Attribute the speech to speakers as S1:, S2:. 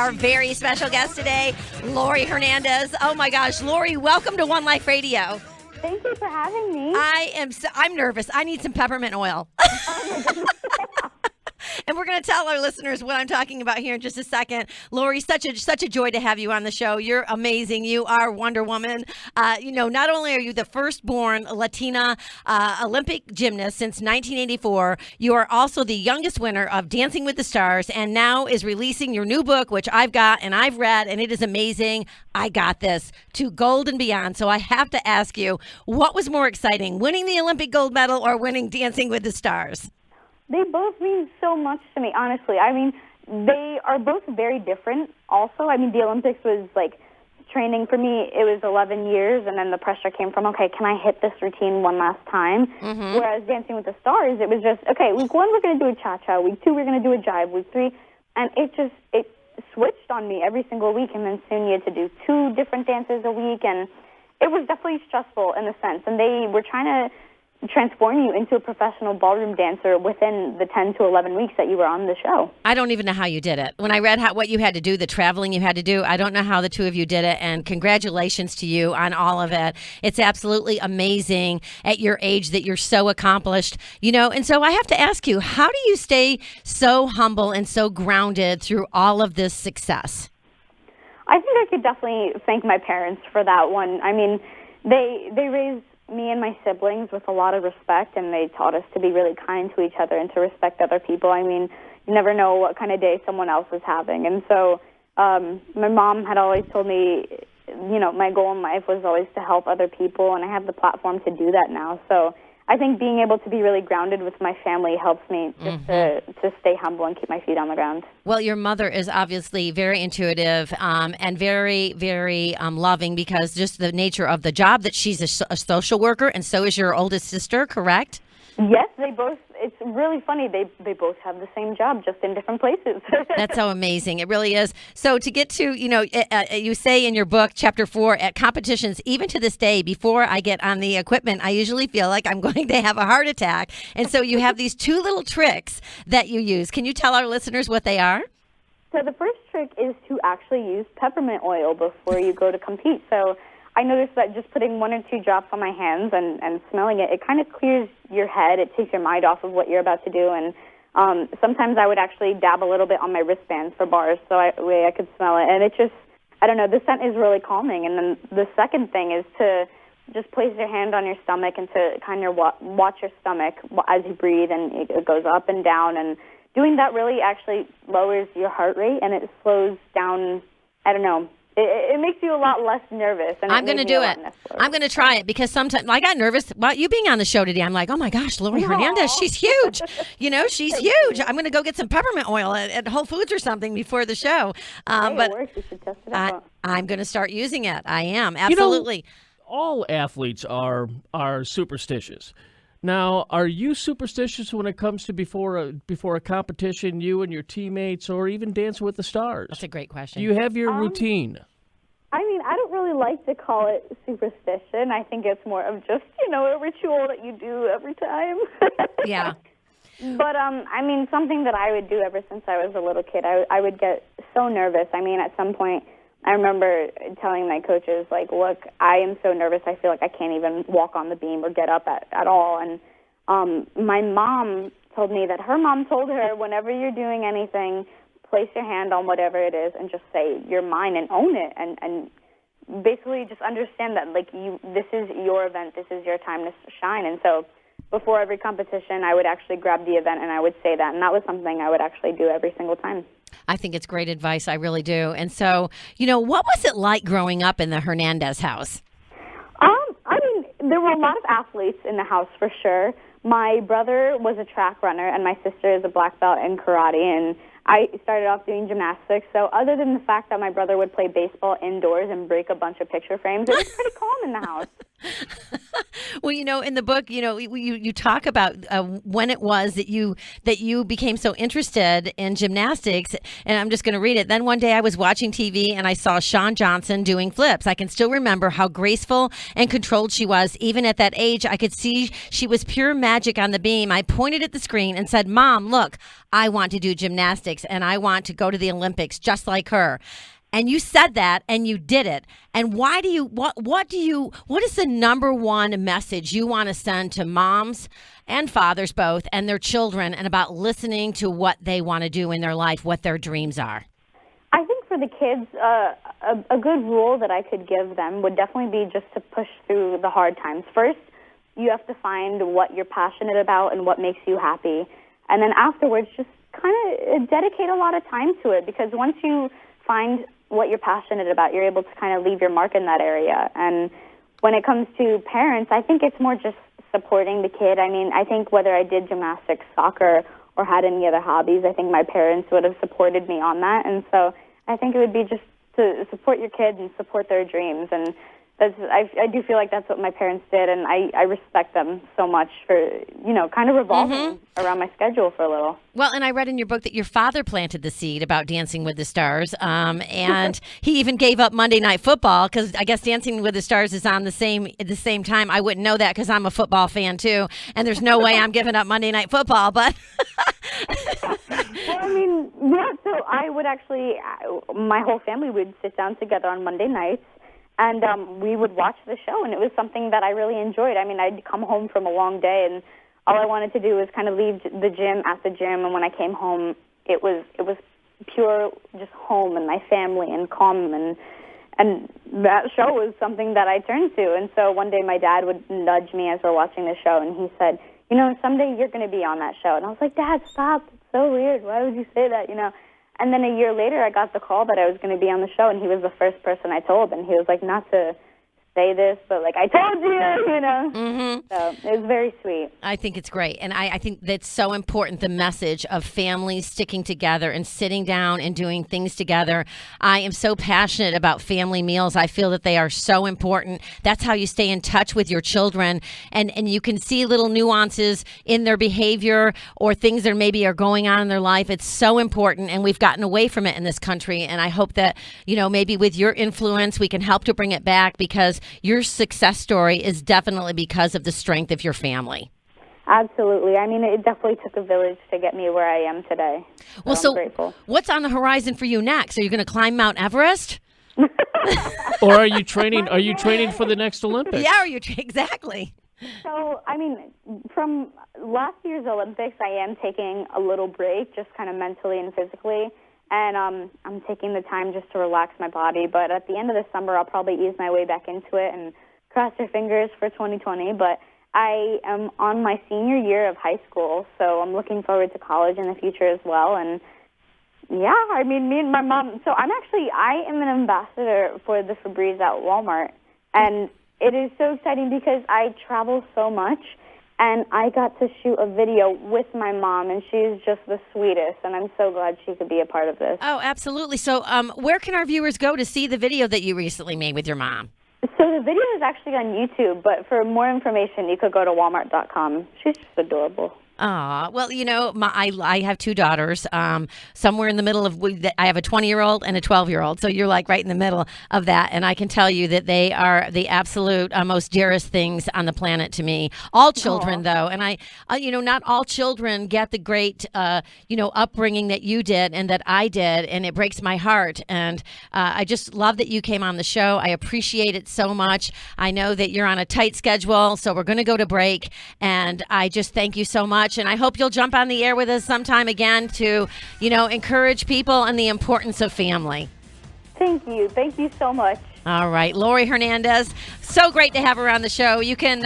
S1: Our very special guest today, Laurie Hernandez. Oh my gosh, Laurie, welcome to One Life Radio.
S2: Thank you for having me.
S1: I'm nervous. I need some peppermint oil. And we're going to tell our listeners what I'm talking about here in just a second. Laurie, such a joy to have you on the show. You're amazing. You are Wonder Woman. Not only are you the firstborn Latina Olympic gymnast since 1984, you are also the youngest winner of Dancing with the Stars, and now is releasing your new book, which I've got and I've read, and it is amazing. I got this, To Gold and Beyond. So I have to ask you, what was more exciting, winning the Olympic gold medal or winning Dancing with the Stars?
S2: They both mean so much to me, honestly. I mean, they are both very different also. I mean, the Olympics was like training for me. It was 11 years, and then the pressure came from, okay, can I hit this routine one last time? Mm-hmm. Whereas Dancing with the Stars, it was just, okay, week 1 we're going to do a cha-cha, week 2 we're going to do a jive, week 3, and it switched on me every single week, and then soon you had to do 2 different dances a week, and it was definitely stressful in a sense, and they were trying to transform you into a professional ballroom dancer within the 10 to 11 weeks that you were on the show.
S1: I don't even know how you did it. When I read what you had to do, the traveling you had to do, I don't know how the two of you did it, and congratulations to you on all of it. It's absolutely amazing at your age that you're so accomplished, and so I have to ask you, how do you stay so humble and so grounded through all of this success?
S2: I think I could definitely thank my parents for that one. I mean, they raised me and my siblings with a lot of respect, and they taught us to be really kind to each other and to respect other people. I mean, you never know what kind of day someone else is having. And so my mom had always told me, my goal in life was always to help other people, and I have the platform to do that now. So I think being able to be really grounded with my family helps me just to stay humble and keep my feet on the ground.
S1: Well, your mother is obviously very intuitive and very, very loving, because just the nature of the job that she's a social worker, and so is your oldest sister, correct?
S2: Yes, they both. It's really funny. They both have the same job, just in different places.
S1: That's so amazing. It really is. So to get to, you say in your book, Chapter 4, at competitions, even to this day, before I get on the equipment, I usually feel like I'm going to have a heart attack. And so you have these 2 little tricks that you use. Can you tell our listeners what they are?
S2: So the first trick is to actually use peppermint oil before you go to compete. So I noticed that just putting 1 or 2 drops on my hands and smelling it kind of clears your head. It takes your mind off of what you're about to do. And sometimes I would actually dab a little bit on my wristbands for bars so I could smell it. And it just, I don't know, the scent is really calming. And then the second thing is to just place your hand on your stomach and to kind of watch your stomach as you breathe, and it goes up and down. And doing that really actually lowers your heart rate, and it slows down, I don't know, it makes you a lot less nervous. And
S1: I'm going to do it. I'm going to try it, because sometimes I got nervous about you being on the show today. I'm like, oh my gosh, Laurie Hernandez, she's huge. She's huge. I'm going to go get some peppermint oil at Whole Foods or something before the show.
S2: But it works. You should test it out.
S1: I'm going to start using it. I am. Absolutely.
S3: All athletes are superstitious. Now, are you superstitious when it comes to before a competition, you and your teammates, or even Dancing with the Stars?
S1: That's a great question.
S3: Do you have your routine?
S2: I mean, I don't really like to call it superstition. I think it's more of just, a ritual that you do every time.
S1: Yeah.
S2: But, I mean, something that I would do ever since I was a little kid, I would get so nervous. I mean, at some point, I remember telling my coaches, like, look, I am so nervous, I feel like I can't even walk on the beam or get up at all. And my mom told me that her mom told her, whenever you're doing anything, place your hand on whatever it is and just say, you're mine, and own it. And basically just understand that, like, this is your event, this is your time to shine. And so before every competition, I would actually grab the event and I would say that. And that was something I would actually do every single time.
S1: I think it's great advice. I really do. And so, what was it like growing up in the Hernandez house?
S2: I mean, there were a lot of athletes in the house for sure. My brother was a track runner, and my sister is a black belt in karate, and I started off doing gymnastics. So other than the fact that my brother would play baseball indoors and break a bunch of picture frames, it was pretty calm in the house.
S1: Well, in the book, you talk about when it was that you became so interested in gymnastics, and I'm just going to read it. Then one day I was watching TV and I saw Shawn Johnson doing flips. I can still remember how graceful and controlled she was. Even at that age, I could see she was pure magic on the beam. I pointed at the screen and said, "Mom, look, I want to do gymnastics and I want to go to the Olympics just like her." And you said that, and you did it. And what is the number one message you want to send to moms and fathers both and their children, and about listening to what they want to do in their life, what their dreams are?
S2: I think for the kids, a good rule that I could give them would definitely be just to push through the hard times. First, you have to find what you're passionate about and what makes you happy. And then afterwards, just kind of dedicate a lot of time to it, because once you find what you're passionate about, you're able to kind of leave your mark in that area. And when it comes to parents, I think it's more just supporting the kid. I mean, I think whether I did gymnastics, soccer, or had any other hobbies, I think my parents would have supported me on that. And so I think it would be just to support your kids and support their dreams. And I do feel like that's what my parents did, and I respect them so much for, kind of revolving around my schedule for a little.
S1: Well, and I read in your book that your father planted the seed about Dancing with the Stars, and he even gave up Monday Night Football, because I guess Dancing with the Stars is on at the same time. I wouldn't know that because I'm a football fan too, and there's no way I'm giving up Monday Night Football, but...
S2: Well, I mean, yeah, so I would actually, my whole family would sit down together on Monday nights, and we would watch the show, and it was something that I really enjoyed. I mean, I'd come home from a long day, and all I wanted to do was kind of leave the gym at the gym, and when I came home, it was pure just home and my family and calm, and that show was something that I turned to. And so one day my dad would nudge me as we're watching the show, and he said, someday you're going to be on that show. And I was like, Dad, stop. It's so weird. Why would you say that, And then a year later, I got the call that I was going to be on the show, and he was the first person I told. And he was like, not to say this, but I told you,
S1: Mm-hmm.
S2: So it was very sweet.
S1: I think it's great. And I think that's so important, the message of families sticking together and sitting down and doing things together. I am so passionate about family meals. I feel that they are so important. That's how you stay in touch with your children. And you can see little nuances in their behavior or things that maybe are going on in their life. It's so important. And we've gotten away from it in this country. And I hope that, maybe with your influence, we can help to bring it back, because your success story is definitely because of the strength of your family.
S2: Absolutely. I mean, it definitely took a village to get me where I am today.
S1: Well,
S2: I'm grateful.
S1: What's on the horizon for you next? Are you going to climb Mount Everest?
S3: Or are you training? Are you training for the next Olympics?
S1: Yeah, exactly.
S2: So, I mean, from last year's Olympics, I am taking a little break, just kind of mentally and physically. And I'm taking the time just to relax my body. But at the end of the summer, I'll probably ease my way back into it, and cross your fingers for 2020. But I am on my senior year of high school, so I'm looking forward to college in the future as well. And yeah, I mean, me and my mom. So I am an ambassador for the Febreze at Walmart, and it is so exciting because I travel so much. And I got to shoot a video with my mom, and she's just the sweetest, and I'm so glad she could be a part of this.
S1: Oh, absolutely. So where can our viewers go to see the video that you recently made with your mom?
S2: So the video is actually on YouTube, but for more information, you could go to walmart.com. She's just adorable.
S1: Well, I have two daughters. Somewhere in the middle of, I have a 20-year-old and a 12-year-old. So you're right in the middle of that. And I can tell you that they are the absolute most dearest things on the planet to me. All children, though. And not all children get the great, upbringing that you did and that I did. And it breaks my heart. And I just love that you came on the show. I appreciate it so much. I know that you're on a tight schedule, so we're going to go to break. And I just thank you so much. And I hope you'll jump on the air with us sometime again to, encourage people and the importance of family.
S2: Thank you. Thank you so much.
S1: All right. Laurie Hernandez, so great to have her on the show. You can